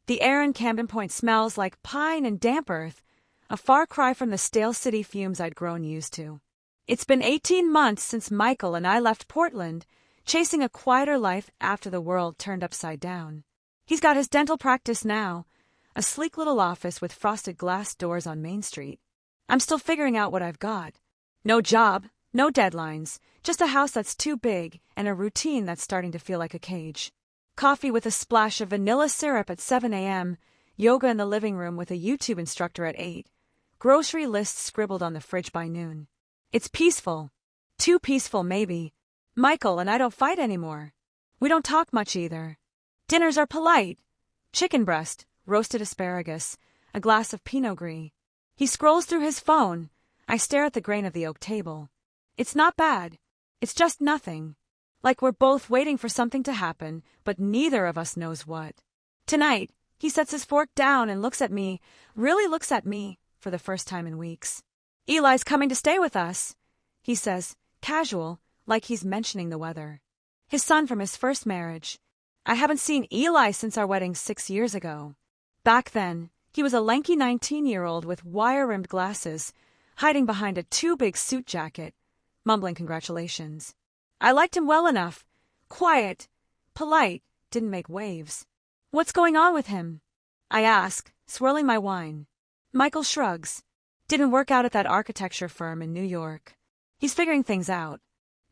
The air in Camden Point smells like pine and damp earth, a far cry from the stale city fumes I'd grown used to. It's been 18 months since Michael and I left Portland, chasing a quieter life after the world turned upside down. He's got his dental practice now, a sleek little office with frosted glass doors on Main Street. I'm still figuring out what I've got. No job, no deadlines, just a house that's too big and a routine that's starting to feel like a cage. Coffee with a splash of vanilla syrup at 7 a.m., yoga in the living room with a YouTube instructor at 8, grocery lists scribbled on the fridge by noon. It's peaceful. Too peaceful, maybe. Michael and I don't fight anymore. We don't talk much either. Dinners are polite. Chicken breast, roasted asparagus, a glass of Pinot Gris. He scrolls through his phone. I stare at the grain of the oak table. It's not bad. It's just nothing. Like we're both waiting for something to happen, but neither of us knows what. Tonight, he sets his fork down and looks at me, really looks at me, for the first time in weeks. Eli's coming to stay with us, he says, casual, like he's mentioning the weather. His son from his first marriage. I haven't seen Eli since our wedding 6 years ago. Back then, he was a lanky 19-year-old with wire-rimmed glasses, hiding behind a too-big suit jacket, mumbling congratulations. I liked him well enough. Quiet, polite, didn't make waves. What's going on with him? I ask, swirling my wine. Michael shrugs. Didn't work out at that architecture firm in New York. He's figuring things out.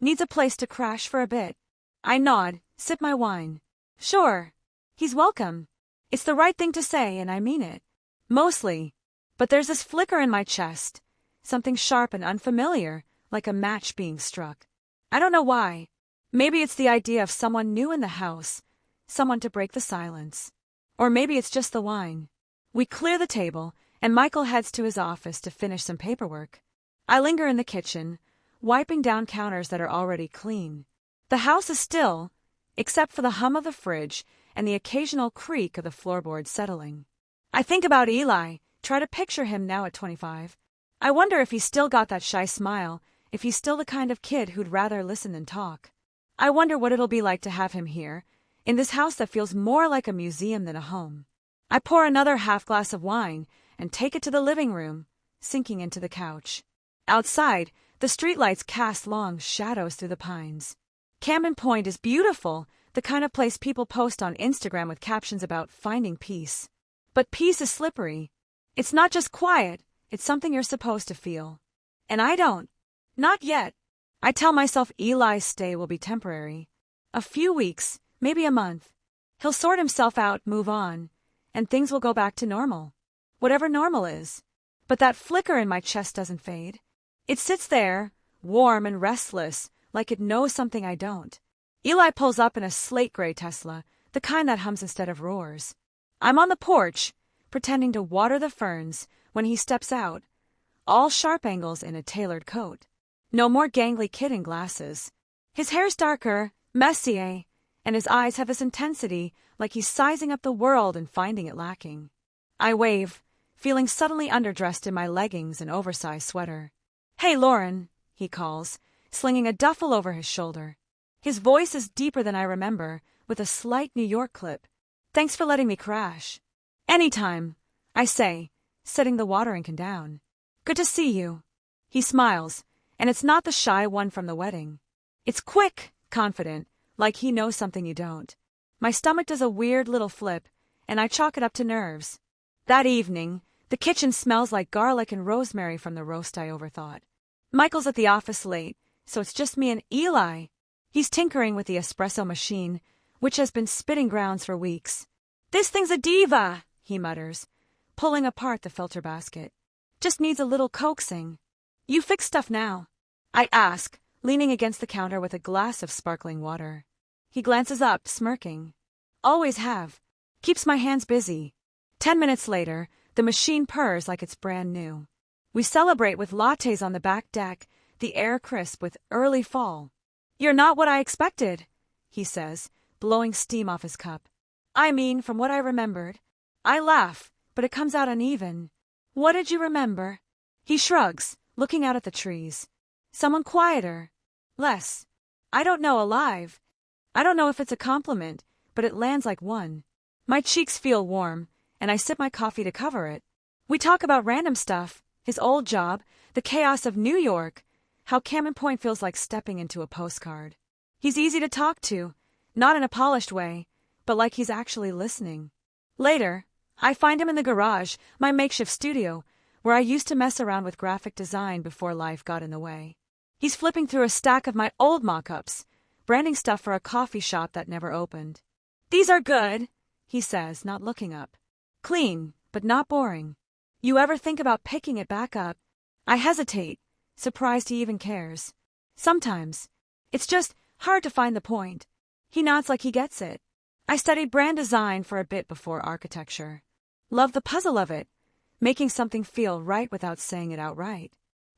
Needs a place to crash for a bit. I nod, sip my wine. Sure. He's welcome. It's the right thing to say, and I mean it. Mostly. But there's this flicker in my chest. Something sharp and unfamiliar, like a match being struck. I don't know why. Maybe it's the idea of someone new in the house, someone to break the silence. Or maybe it's just the wine. We clear the table, and Michael heads to his office to finish some paperwork. I linger in the kitchen, wiping down counters that are already clean. The house is still, except for the hum of the fridge and the occasional creak of the floorboards settling. I think about Eli, try to picture him now at 25. I wonder if he's still got that shy smile, if he's still the kind of kid who'd rather listen than talk. I wonder what it'll be like to have him here, in this house that feels more like a museum than a home. I pour another half glass of wine and take it to the living room, sinking into the couch. Outside, the streetlights cast long shadows through the pines. Camden Point is beautiful, the kind of place people post on Instagram with captions about finding peace. But peace is slippery. It's not just quiet, it's something you're supposed to feel. And I don't. Not yet. I tell myself Eli's stay will be temporary. A few weeks, maybe a month. He'll sort himself out, move on, and things will go back to normal. Whatever normal is. But that flicker in my chest doesn't fade. It sits there, warm and restless, like it knows something I don't. Eli pulls up in a slate-gray Tesla, the kind that hums instead of roars. I'm on the porch, pretending to water the ferns, when he steps out, all sharp angles in a tailored coat. No more gangly kid in glasses. His hair's darker, messier, and his eyes have this intensity, like he's sizing up the world and finding it lacking. I wave, feeling suddenly underdressed in my leggings and oversized sweater. Hey, Lauren, he calls, slinging a duffel over his shoulder. His voice is deeper than I remember, with a slight New York clip. Thanks for letting me crash. Anytime, I say, setting the watering can down. Good to see you. He smiles, and it's not the shy one from the wedding. It's quick, confident, like he knows something you don't. My stomach does a weird little flip, and I chalk it up to nerves. That evening, the kitchen smells like garlic and rosemary from the roast I overthought. Michael's at the office late, so it's just me and Eli. He's tinkering with the espresso machine, which has been spitting grounds for weeks. This thing's a diva, he mutters, pulling apart the filter basket. Just needs a little coaxing. You fix stuff now? I ask, leaning against the counter with a glass of sparkling water. He glances up, smirking. Always have. Keeps my hands busy. 10 minutes later, the machine purrs like it's brand new. We celebrate with lattes on the back deck, the air crisp with early fall. You're not what I expected, he says, blowing steam off his cup. I mean, from what I remembered. I laugh, but it comes out uneven. What did you remember? He shrugs, looking out at the trees. Someone quieter. Less. I don't know, alive. I don't know if it's a compliment, but it lands like one. My cheeks feel warm, and I sip my coffee to cover it. We talk about random stuff, his old job, the chaos of New York, how Cannon Point feels like stepping into a postcard. He's easy to talk to, not in a polished way, but like he's actually listening. Later, I find him in the garage, my makeshift studio, where I used to mess around with graphic design before life got in the way. He's flipping through a stack of my old mock-ups, branding stuff for a coffee shop that never opened. "These are good," he says, not looking up. "Clean, but not boring. You ever think about picking it back up?" I hesitate, surprised he even cares. Sometimes. It's just hard to find the point. He nods like he gets it. I studied brand design for a bit before architecture. Love the puzzle of it, making something feel right without saying it outright.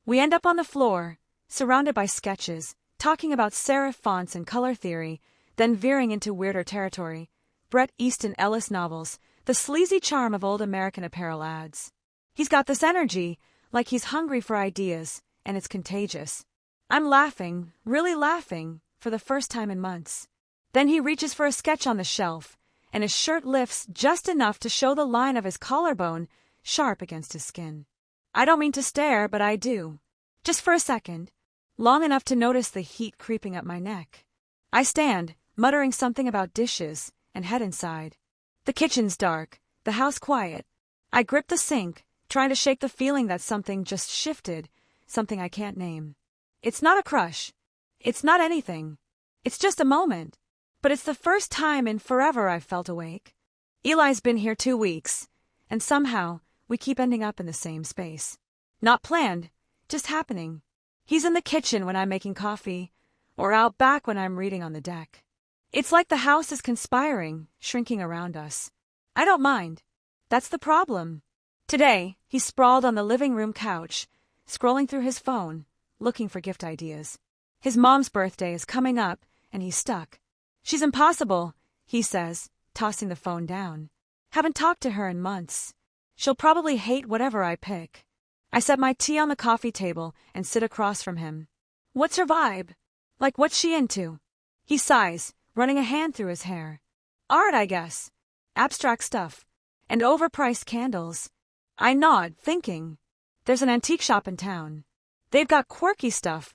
We end up on the floor, surrounded by sketches, talking about serif fonts and color theory, then veering into weirder territory. Bret Easton Ellis novels, the sleazy charm of old American apparel ads. He's got this energy, like he's hungry for ideas, and it's contagious. I'm laughing, really laughing, for the first time in months. Then he reaches for a sketch on the shelf, and his shirt lifts just enough to show the line of his collarbone sharp against his skin. I don't mean to stare, but I do. Just for a second, long enough to notice the heat creeping up my neck. I stand, muttering something about dishes, and head inside. The kitchen's dark, the house quiet. I grip the sink, trying to shake the feeling that something just shifted, something I can't name. It's not a crush. It's not anything. It's just a moment. But it's the first time in forever I've felt awake. Eli's been here 2 weeks, and somehow we keep ending up in the same space. Not planned, just happening. He's in the kitchen when I'm making coffee, or out back when I'm reading on the deck. It's like the house is conspiring, shrinking around us. I don't mind. That's the problem. Today, he's sprawled on the living room couch, scrolling through his phone, looking for gift ideas. His mom's birthday is coming up, and he's stuck. "She's impossible," he says, tossing the phone down. "Haven't talked to her in months. She'll probably hate whatever I pick." I set my tea on the coffee table and sit across from him. "What's her vibe? Like, what's she into?" He sighs, running a hand through his hair. "Art, I guess. Abstract stuff. And overpriced candles." I nod, thinking. There's an antique shop in town. They've got quirky stuff,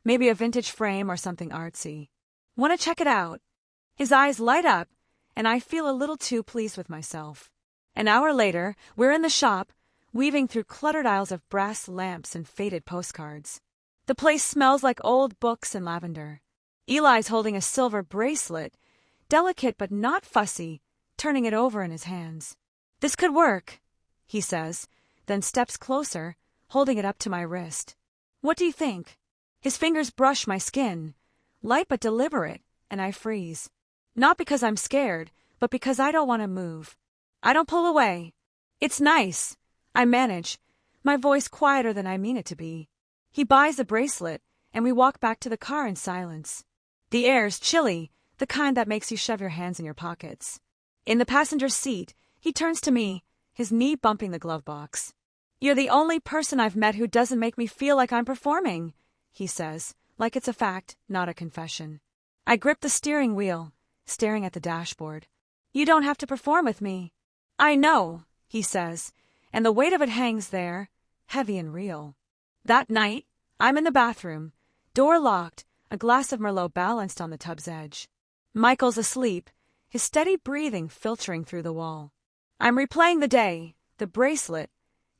maybe a vintage frame or something artsy. Want to check it out? His eyes light up, and I feel a little too pleased with myself. An hour later, we're in the shop, weaving through cluttered aisles of brass lamps and faded postcards. The place smells like old books and lavender. Eli's holding a silver bracelet, delicate but not fussy, turning it over in his hands. "This could work," he says, then steps closer, holding it up to my wrist. "What do you think?" His fingers brush my skin, light but deliberate, and I freeze. Not because I'm scared, but because I don't want to move. I don't pull away. "It's nice," I manage, my voice quieter than I mean it to be. He buys the bracelet, and we walk back to the car in silence. The air's chilly, the kind that makes you shove your hands in your pockets. In the passenger seat, he turns to me, his knee bumping the glove box. "You're the only person I've met who doesn't make me feel like I'm performing," he says, like it's a fact, not a confession. I grip the steering wheel, staring at the dashboard. "You don't have to perform with me." "I know," he says, and the weight of it hangs there, heavy and real. That night, I'm in the bathroom, door locked, a glass of Merlot balanced on the tub's edge. Michael's asleep, his steady breathing filtering through the wall. I'm replaying the day, the bracelet,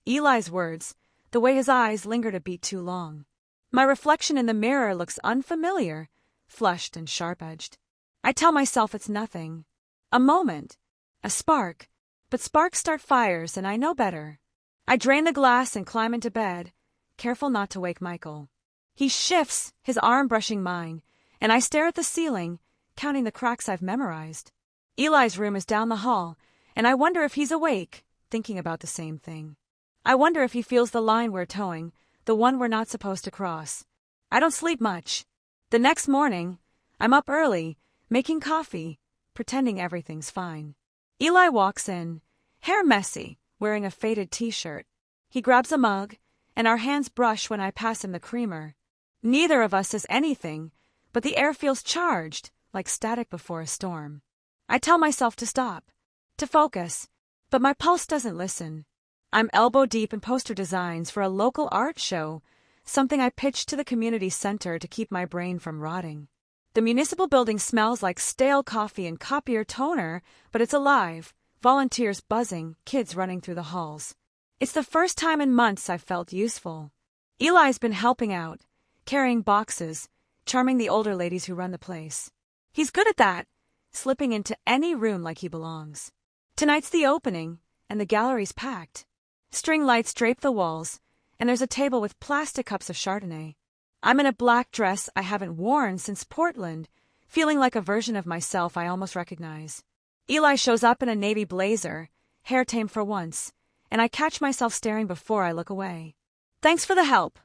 Eli's words, the way his eyes lingered a beat too long. My reflection in the mirror looks unfamiliar, flushed and sharp-edged. I tell myself it's nothing. A moment. A spark. But sparks start fires, and I know better. I drain the glass and climb into bed, careful not to wake Michael. He shifts, his arm brushing mine, and I stare at the ceiling, counting the cracks I've memorized. Eli's room is down the hall, and I wonder if he's awake, thinking about the same thing. I wonder if he feels the line we're towing, the one we're not supposed to cross. I don't sleep much. The next morning, I'm up early, making coffee, pretending everything's fine. Eli walks in, hair messy, wearing a faded t-shirt. He grabs a mug, and our hands brush when I pass him the creamer. Neither of us says anything, but the air feels charged, like static before a storm. I tell myself to stop. to focus, but my pulse doesn't listen. I'm elbow deep in poster designs for a local art show, something I pitched to the community center to keep my brain from rotting. The municipal building smells like stale coffee and copier toner, but it's alive, volunteers buzzing, kids running through the halls. It's the first time in months I've felt useful. Eli's been helping out, carrying boxes, charming the older ladies who run the place. He's good at that, slipping into any room like he belongs. Tonight's the opening, and the gallery's packed. String lights drape the walls, and there's a table with plastic cups of Chardonnay. I'm in a black dress I haven't worn since Portland, feeling like a version of myself I almost recognize. Eli shows up in a navy blazer, hair tame for once, and I catch myself staring before I look away. Thanks for the help,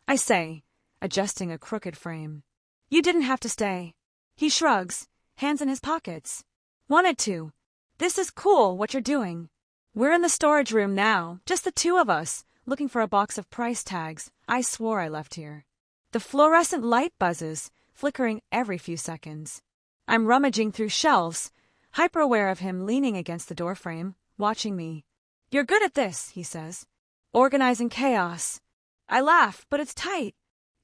I say, adjusting a crooked frame. You didn't have to stay. He shrugs, hands in his pockets. Wanted to. This is cool, what you're doing. We're in the storage room now, just the two of us, looking for a box of price tags I swore I left here. The fluorescent light buzzes, flickering every few seconds. I'm rummaging through shelves, hyper-aware of him leaning against the doorframe, watching me. You're good at this, he says. Organizing chaos. I laugh, but it's tight.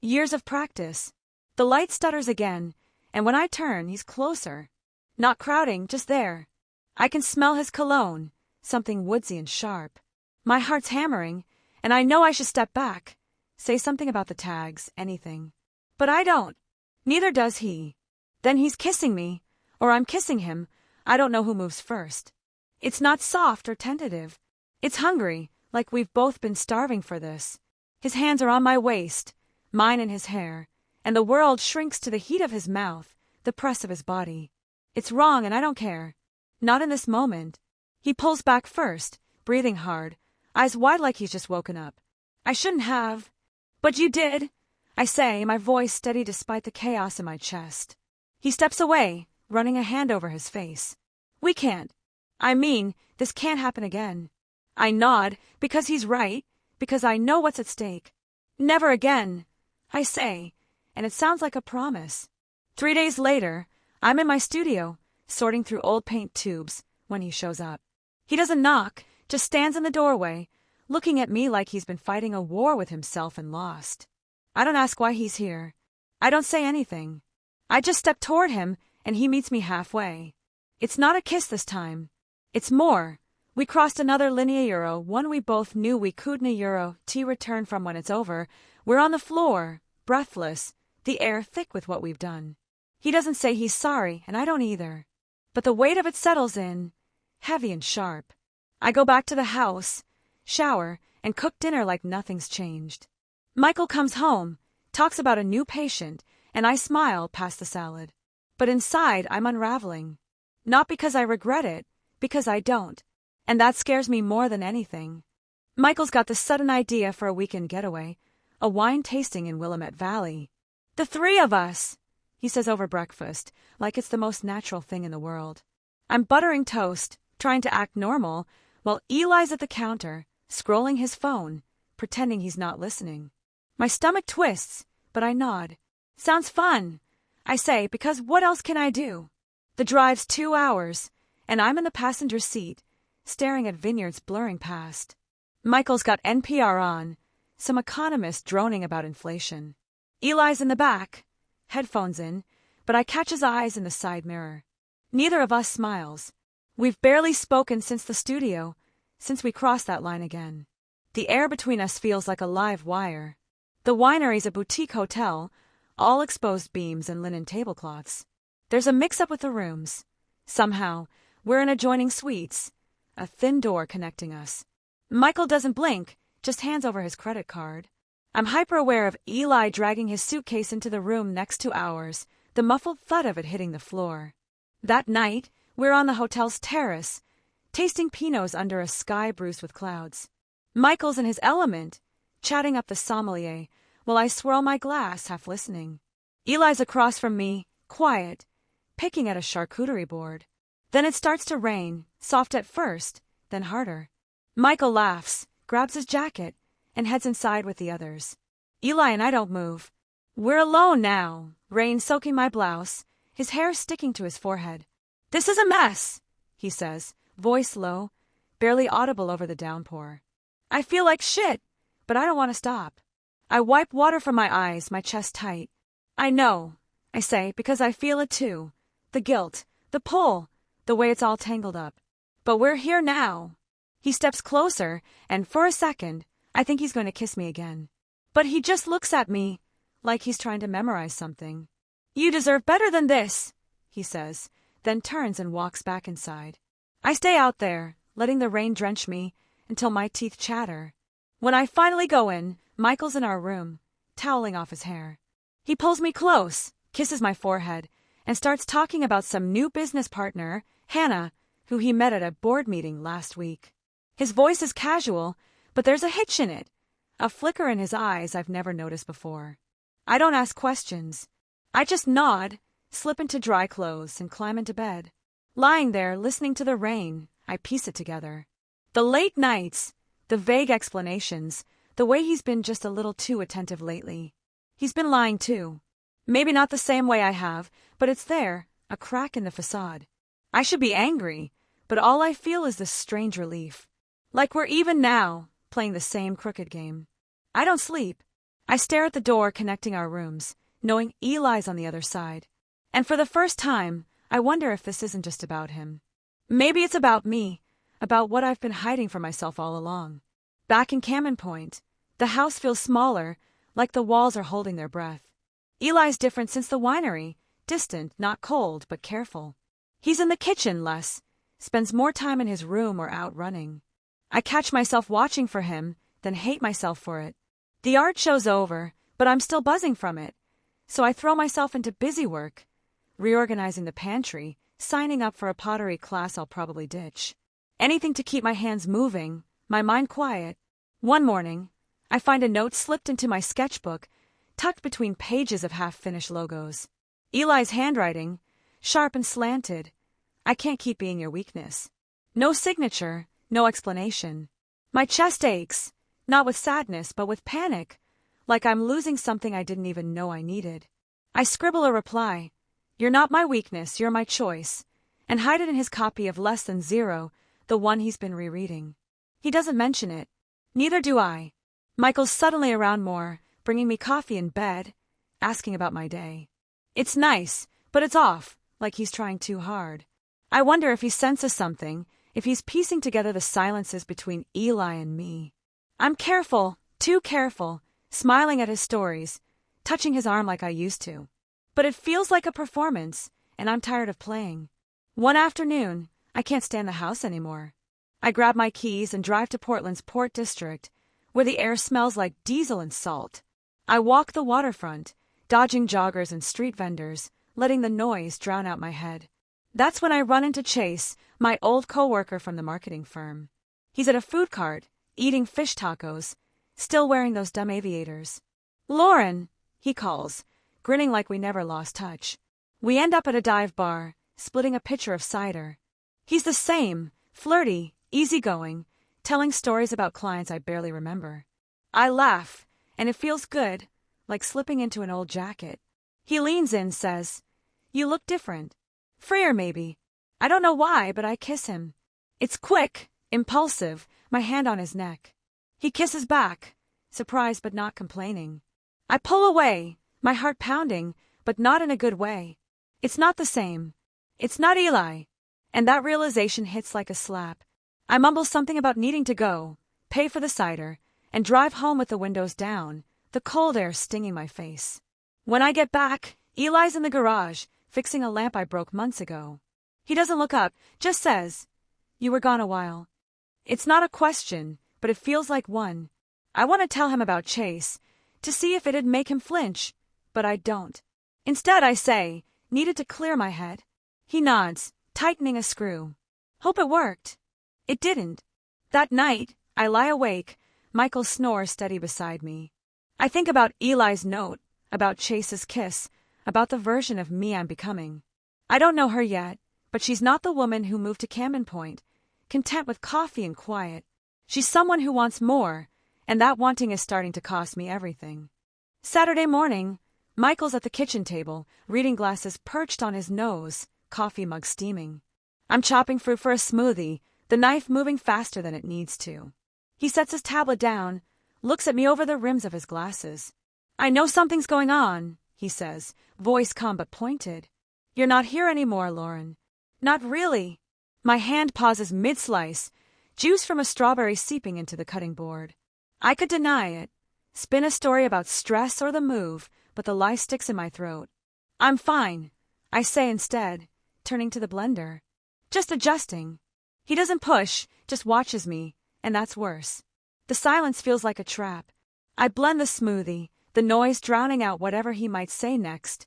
Years of practice. The light stutters again, and when I turn, he's closer. Not crowding, just there. I can smell his cologne, something woodsy and sharp. My heart's hammering, and I know I should step back, say something about the tags, anything. But I don't. Neither does he. Then he's kissing me, or I'm kissing him. I don't know who moves first. It's not soft or tentative. It's hungry, like we've both been starving for this. His hands are on my waist, mine in his hair, and the world shrinks to the heat of his mouth, the press of his body. It's wrong and I don't care. Not in this moment. He pulls back first, breathing hard, eyes wide like he's just woken up. I shouldn't have. But you did, I say, my voice steady despite the chaos in my chest. He steps away, running a hand over his face. We can't. I mean, this can't happen again. I nod, because he's right, because I know what's at stake. Never again, I say, and it sounds like a promise. 3 days later, I'm in my studio, sorting through old paint tubes, when he shows up. He doesn't knock, just stands in the doorway, looking at me like he's been fighting a war with himself and lost. I don't ask why he's here. I don't say anything. I just step toward him, and he meets me halfway. It's not a kiss this time. It's more. We crossed another linea euro, one we both knew we couldn't euro t return from when it's over. We're on the floor, breathless, the air thick with what we've done. He doesn't say he's sorry, and I don't either. But the weight of it settles in, heavy and sharp. I go back to the house, shower, and cook dinner like nothing's changed. Michael comes home, talks about a new patient, and I smile past the salad. But inside, I'm unraveling. Not because I regret it, because I don't. And that scares me more than anything. Michael's got this sudden idea for a weekend getaway, a wine tasting in Willamette Valley. The three of us, he says over breakfast, like it's the most natural thing in the world. I'm buttering toast, trying to act normal, while Eli's at the counter, scrolling his phone, pretending he's not listening. My stomach twists, but I nod. Sounds fun, I say, because what else can I do? The drive's 2 hours, and I'm in the passenger seat, staring at vineyards blurring past. Michael's got NPR on, some economist droning about inflation. Eli's in the back, headphones in, but I catch his eyes in the side mirror. Neither of us smiles. We've barely spoken since the studio, since we crossed that line again. The air between us feels like a live wire. The winery's a boutique hotel, all exposed beams and linen tablecloths. There's a mix-up with the rooms. Somehow, we're in adjoining suites, a thin door connecting us. Michael doesn't blink, just hands over his credit card. I'm hyper-aware of Eli dragging his suitcase into the room next to ours, the muffled thud of it hitting the floor. That night, we're on the hotel's terrace, tasting Pinots under a sky bruised with clouds. Michael's in his element, chatting up the sommelier, while I swirl my glass, half listening. Eli's across from me, quiet, picking at a charcuterie board. Then it starts to rain, soft at first, then harder. Michael laughs, grabs his jacket, and heads inside with the others. Eli and I don't move. We're alone now, rain soaking my blouse, his hair sticking to his forehead. This is a mess, he says, voice low, barely audible over the downpour. I feel like shit, but I don't want to stop. I wipe water from my eyes, my chest tight. I know, I say, because I feel it too. The guilt, the pull, the way it's all tangled up. But we're here now. He steps closer, and for a second, I think he's going to kiss me again. But he just looks at me, like he's trying to memorize something. You deserve better than this, he says, then turns and walks back inside. I stay out there, letting the rain drench me, until my teeth chatter. When I finally go in, Michael's in our room, toweling off his hair. He pulls me close, kisses my forehead, and starts talking about some new business partner, Hannah, who he met at a board meeting last week. His voice is casual, but there's a hitch in it, a flicker in his eyes I've never noticed before. I don't ask questions. I just nod, slip into dry clothes, and climb into bed. Lying there, listening to the rain, I piece it together. The late nights, the vague explanations, the way he's been just a little too attentive lately. He's been lying too. Maybe not the same way I have, but it's there, a crack in the facade. I should be angry, but all I feel is this strange relief. Like we're even now, playing the same crooked game. I don't sleep. I stare at the door connecting our rooms, knowing Eli's on the other side. And for the first time, I wonder if this isn't just about him. Maybe it's about me, about what I've been hiding from myself all along. Back in Cannon Point, the house feels smaller, like the walls are holding their breath. Eli's different since the winery, distant, not cold, but careful. He's in the kitchen less, spends more time in his room or out running. I catch myself watching for him, then hate myself for it. The art show's over, but I'm still buzzing from it. So I throw myself into busy work, reorganizing the pantry, signing up for a pottery class I'll probably ditch. Anything to keep my hands moving, my mind quiet. One morning, I find a note slipped into my sketchbook, tucked between pages of half-finished logos. Eli's handwriting, sharp and slanted. I can't keep being your weakness. No signature, no explanation. My chest aches, not with sadness but with panic, like I'm losing something I didn't even know I needed. I scribble a reply. You're not my weakness, you're my choice, and hide it in his copy of Less Than Zero, the one he's been rereading. He doesn't mention it. Neither do I. Michael's suddenly around more, bringing me coffee in bed, asking about my day. It's nice, but it's off, like he's trying too hard. I wonder if he senses something, if he's piecing together the silences between Eli and me. I'm careful, too careful, smiling at his stories, touching his arm like I used to. But it feels like a performance, and I'm tired of playing. One afternoon, I can't stand the house anymore. I grab my keys and drive to Portland's Port District, where the air smells like diesel and salt. I walk the waterfront, dodging joggers and street vendors, letting the noise drown out my head. That's when I run into Chase, my old coworker from the marketing firm. He's at a food cart, eating fish tacos, still wearing those dumb aviators. Lauren, he calls, grinning like we never lost touch. We end up at a dive bar, splitting a pitcher of cider. He's the same, flirty, easygoing, telling stories about clients I barely remember. I laugh, and it feels good, like slipping into an old jacket. He leans in, says, "You look different. Freer, maybe." I don't know why, but I kiss him. It's quick, impulsive, my hand on his neck. He kisses back, surprised but not complaining. I pull away, my heart pounding, but not in a good way. It's not the same. It's not Eli. And that realization hits like a slap. I mumble something about needing to go, pay for the cider, and drive home with the windows down, the cold air stinging my face. When I get back, Eli's in the garage, fixing a lamp I broke months ago. He doesn't look up, just says, "You were gone a while." It's not a question, but it feels like one. I want to tell him about Chase, to see if it'd make him flinch, but I don't. Instead, I say, needed to clear my head. He nods, tightening a screw. Hope it worked. It didn't. That night, I lie awake, Michael snores steady beside me. I think about Eli's note, about Chase's kiss, about the version of me I'm becoming. I don't know her yet, but she's not the woman who moved to Cannon Point, content with coffee and quiet. She's someone who wants more, and that wanting is starting to cost me everything. Saturday morning, Michael's at the kitchen table, reading glasses perched on his nose, coffee mug steaming. I'm chopping fruit for a smoothie, the knife moving faster than it needs to. He sets his tablet down, looks at me over the rims of his glasses. I know something's going on, he says, voice calm but pointed. You're not here anymore, Lauren. Not really. My hand pauses mid-slice, juice from a strawberry seeping into the cutting board. I could deny it, spin a story about stress or the move, but the lie sticks in my throat. I'm fine, I say instead, turning to the blender. Just adjusting. He doesn't push, just watches me, and that's worse. The silence feels like a trap. I blend the smoothie, the noise drowning out whatever he might say next,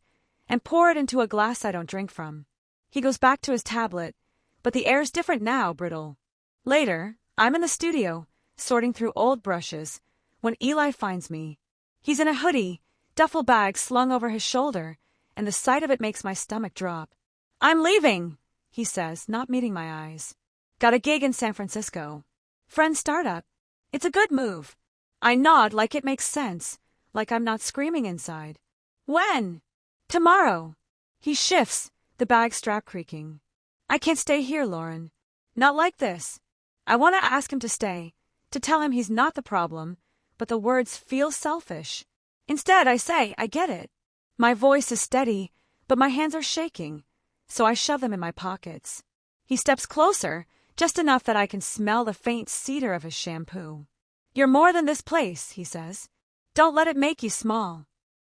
and pour it into a glass I don't drink from. He goes back to his tablet, but the air's different now, brittle. Later, I'm in the studio, sorting through old brushes, when Eli finds me. He's in a hoodie, duffel bag slung over his shoulder, and the sight of it makes my stomach drop. I'm leaving, he says, not meeting my eyes. Got a gig in San Francisco. Friend startup. It's a good move. I nod like it makes sense, like I'm not screaming inside. When? Tomorrow. He shifts, the bag strap creaking. I can't stay here, Lauren. Not like this. I want to ask him to stay, to tell him he's not the problem, but the words feel selfish. Instead, I say, I get it. My voice is steady, but my hands are shaking, so I shove them in my pockets. He steps closer, just enough that I can smell the faint cedar of his shampoo. You're more than this place, he says. Don't let it make you small.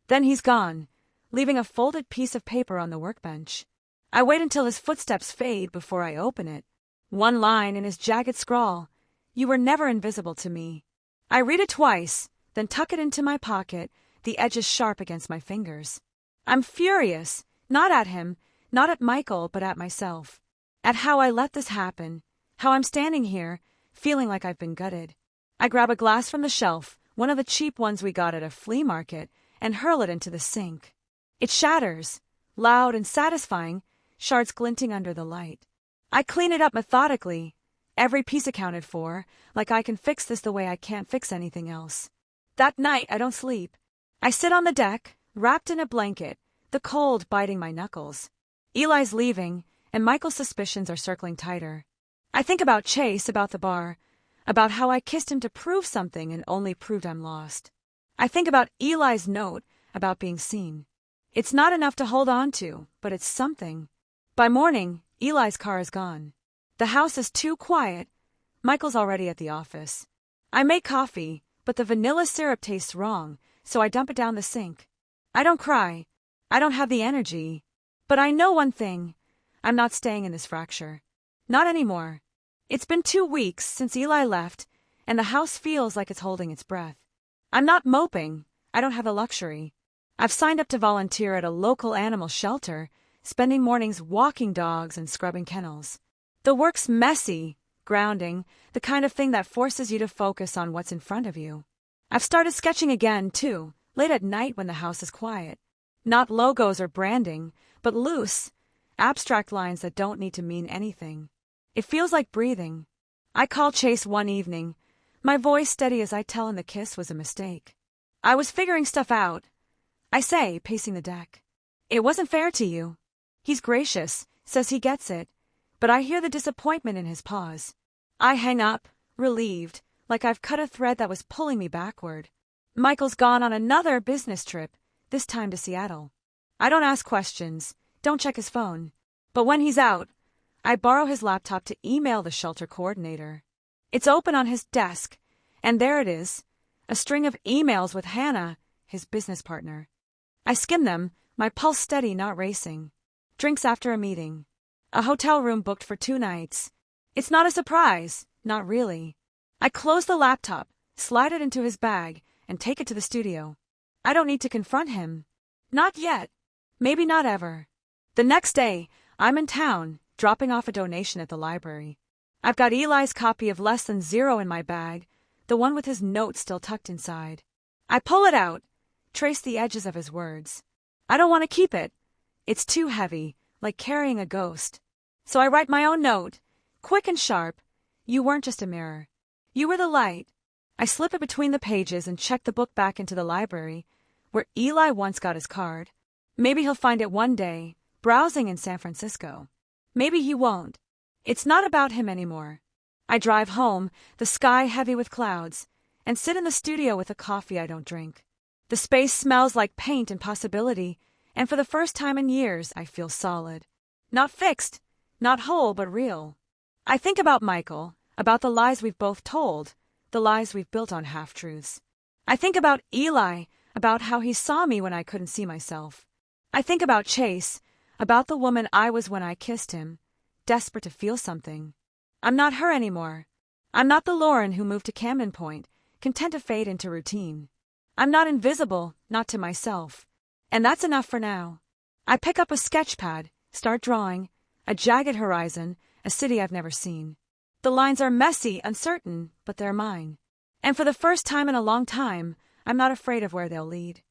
Then he's gone, leaving a folded piece of paper on the workbench. I wait until his footsteps fade before I open it. One line in his jagged scrawl, "You were never invisible to me." I read it twice, then tuck it into my pocket, the edges sharp against my fingers. I'm furious, not at him, not at Michael, but at myself. At how I let this happen, how I'm standing here, feeling like I've been gutted. I grab a glass from the shelf, one of the cheap ones we got at a flea market, and hurl it into the sink. It shatters, loud and satisfying, shards glinting under the light. I clean it up methodically, every piece accounted for, like I can fix this the way I can't fix anything else. That night, I don't sleep. I sit on the deck, wrapped in a blanket, the cold biting my knuckles. Eli's leaving, and Michael's suspicions are circling tighter. I think about Chase, about the bar, about how I kissed him to prove something and only proved I'm lost. I think about Eli's note, about being seen. It's not enough to hold on to, but it's something. By morning, Eli's car is gone. The house is too quiet. Michael's already at the office. I make coffee, but the vanilla syrup tastes wrong, so I dump it down the sink. I don't cry. I don't have the energy. But I know one thing. I'm not staying in this fracture. Not anymore. It's been 2 weeks since Eli left, and the house feels like it's holding its breath. I'm not moping. I don't have the luxury. I've signed up to volunteer at a local animal shelter, spending mornings walking dogs and scrubbing kennels. The work's messy, grounding, the kind of thing that forces you to focus on what's in front of you. I've started sketching again, too, late at night when the house is quiet. Not logos or branding, but loose, abstract lines that don't need to mean anything. It feels like breathing. I call Chase one evening, my voice steady as I tell him the kiss was a mistake. I was figuring stuff out, I say, pacing the deck. It wasn't fair to you. He's gracious, says he gets it, but I hear the disappointment in his pause. I hang up, relieved, like I've cut a thread that was pulling me backward. Michael's gone on another business trip, this time to Seattle. I don't ask questions, don't check his phone. But when he's out, I borrow his laptop to email the shelter coordinator. It's open on his desk, and there it is, a string of emails with Hannah, his business partner. I skim them, my pulse steady, not racing. Drinks after a meeting. A hotel room booked for 2 nights. It's not a surprise, not really. I close the laptop, slide it into his bag, and take it to the studio. I don't need to confront him. Not yet. Maybe not ever. The next day, I'm in town, dropping off a donation at the library. I've got Eli's copy of Less Than Zero in my bag, the one with his note still tucked inside. I pull it out, trace the edges of his words. I don't want to keep it. It's too heavy, like carrying a ghost. So I write my own note, quick and sharp. You weren't just a mirror. You were the light. I slip it between the pages and check the book back into the library, where Eli once got his card. Maybe he'll find it one day, browsing in San Francisco. Maybe he won't. It's not about him anymore. I drive home, the sky heavy with clouds, and sit in the studio with a coffee I don't drink. The space smells like paint and possibility, and for the first time in years, I feel solid. Not fixed, not whole, but real. I think about Michael, about the lies we've both told, the lies we've built on half-truths. I think about Eli, about how he saw me when I couldn't see myself. I think about Chase, about the woman I was when I kissed him, desperate to feel something. I'm not her anymore. I'm not the Lauren who moved to Camden Point, content to fade into routine. I'm not invisible, not to myself. And that's enough for now. I pick up a sketch pad, start drawing, a jagged horizon, a city I've never seen. The lines are messy, uncertain, but they're mine. And for the first time in a long time, I'm not afraid of where they'll lead.